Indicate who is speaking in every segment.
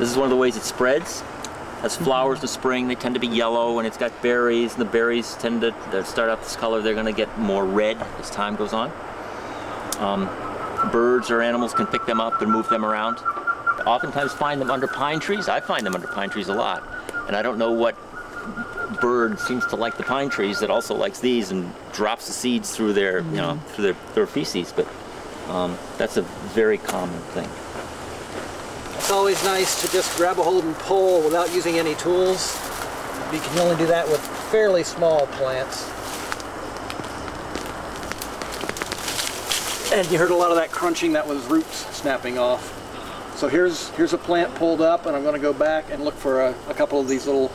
Speaker 1: This is one of the ways it spreads. Has flowers in the spring, they tend to be yellow, and it's got berries, and the berries tend to start out this color. They're going to get more red as time goes on. Birds or animals can pick them up and move them around. Oftentimes find them under pine trees. I find them under pine trees a lot. And I don't know what bird seems to like the pine trees that also likes these and drops the seeds through their, you know, through their feces. But that's a very common thing.
Speaker 2: It's always nice to just grab a hold and pull without using any tools. You can only do that with fairly small plants. And you heard a lot of that crunching. That was roots snapping off. So here's a plant pulled up, and I'm going to go back and look for a couple of these little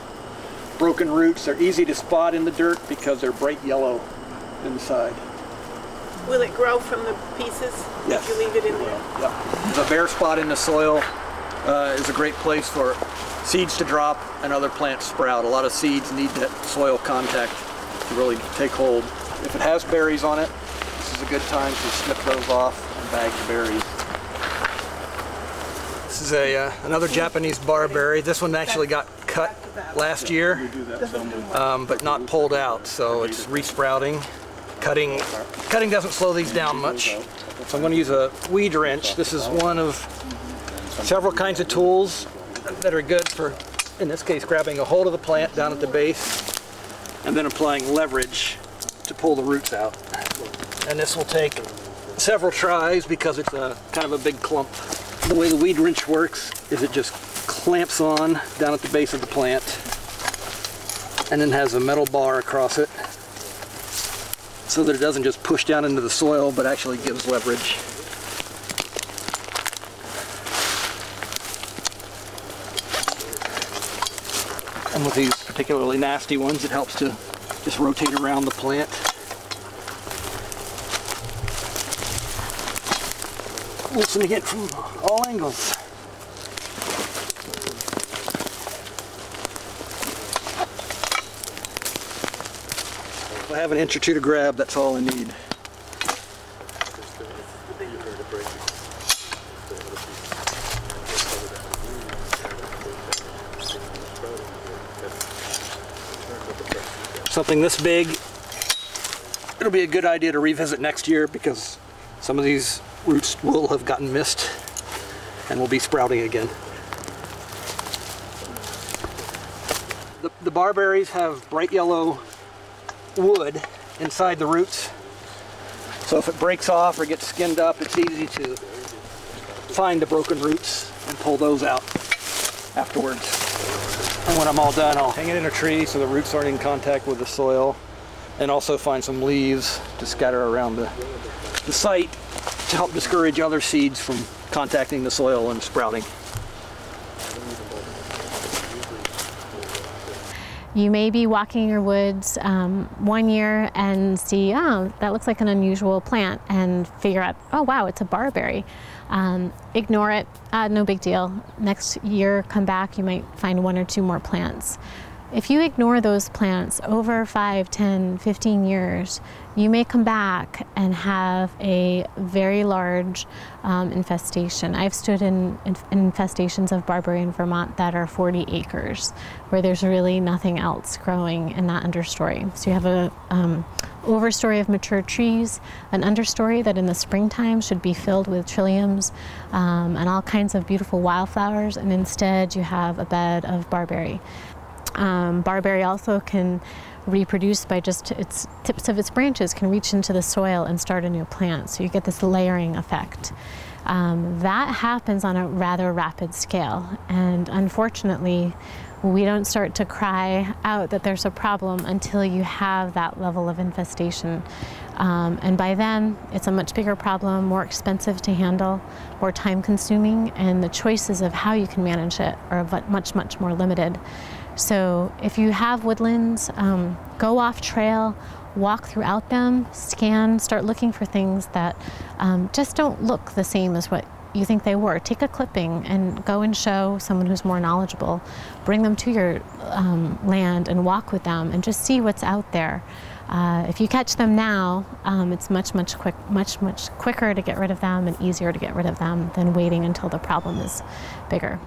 Speaker 2: broken roots. They're easy to spot in the dirt because they're bright yellow inside.
Speaker 3: Will it grow from the pieces if you leave it in there?
Speaker 2: Yep. The bare spot in the soil is a great place for seeds to drop and other plants sprout. A lot of seeds need that soil contact to really take hold. If it has berries on it, this is a good time to snip those off and bag the berries. This is another Japanese barberry. This one actually got cut last year, but not pulled out, so it's resprouting. Cutting doesn't slow these down much. So I'm going to use a weed wrench. This is one of several kinds of tools that are good for, in this case, grabbing a hold of the plant down at the base and then applying leverage to pull the roots out. And this will take several tries because it's kind of a big clump. The way the weed wrench works is it just clamps on down at the base of the plant and then has a metal bar across it so that it doesn't just push down into the soil but actually gives leverage. And with these particularly nasty ones, it helps to just rotate around the plant. Loosening it from all angles. If I have an inch or two to grab, that's all I need. Something this big, it'll be a good idea to revisit next year because some of these roots will have gotten missed and will be sprouting again. The barberries have bright yellow wood inside the roots, so if it breaks off or gets skinned up, it's easy to find the broken roots and pull those out afterwards. And when I'm all done, I'll hang it in a tree so the roots aren't in contact with the soil, and also find some leaves to scatter around the site to help discourage other seeds from contacting the soil and sprouting.
Speaker 4: You may be walking your woods one year and see, oh, that looks like an unusual plant, and figure out, oh wow, it's a barberry. Ignore it, no big deal. Next year, come back, you might find one or two more plants. If you ignore those plants over 5, 10, 15 years, you may come back and have a very large infestation. I've stood in infestations of barberry in Vermont that are 40 acres, where there's really nothing else growing in that understory. So you have a overstory of mature trees, an understory that in the springtime should be filled with trilliums and all kinds of beautiful wildflowers, and instead you have a bed of barberry. Barberry also can reproduce by just its tips of its branches can reach into the soil and start a new plant, so you get this layering effect. That happens on a rather rapid scale, and unfortunately we don't start to cry out that there's a problem until you have that level of infestation. And by then it's a much bigger problem, more expensive to handle, more time consuming, and the choices of how you can manage it are much, much more limited. So if you have woodlands, go off trail, walk throughout them, scan, start looking for things that just don't look the same as what you think they were. Take a clipping and go and show someone who's more knowledgeable. Bring them to your land and walk with them and just see what's out there. If you catch them now, it's much quicker to get rid of them and easier to get rid of them than waiting until the problem is bigger.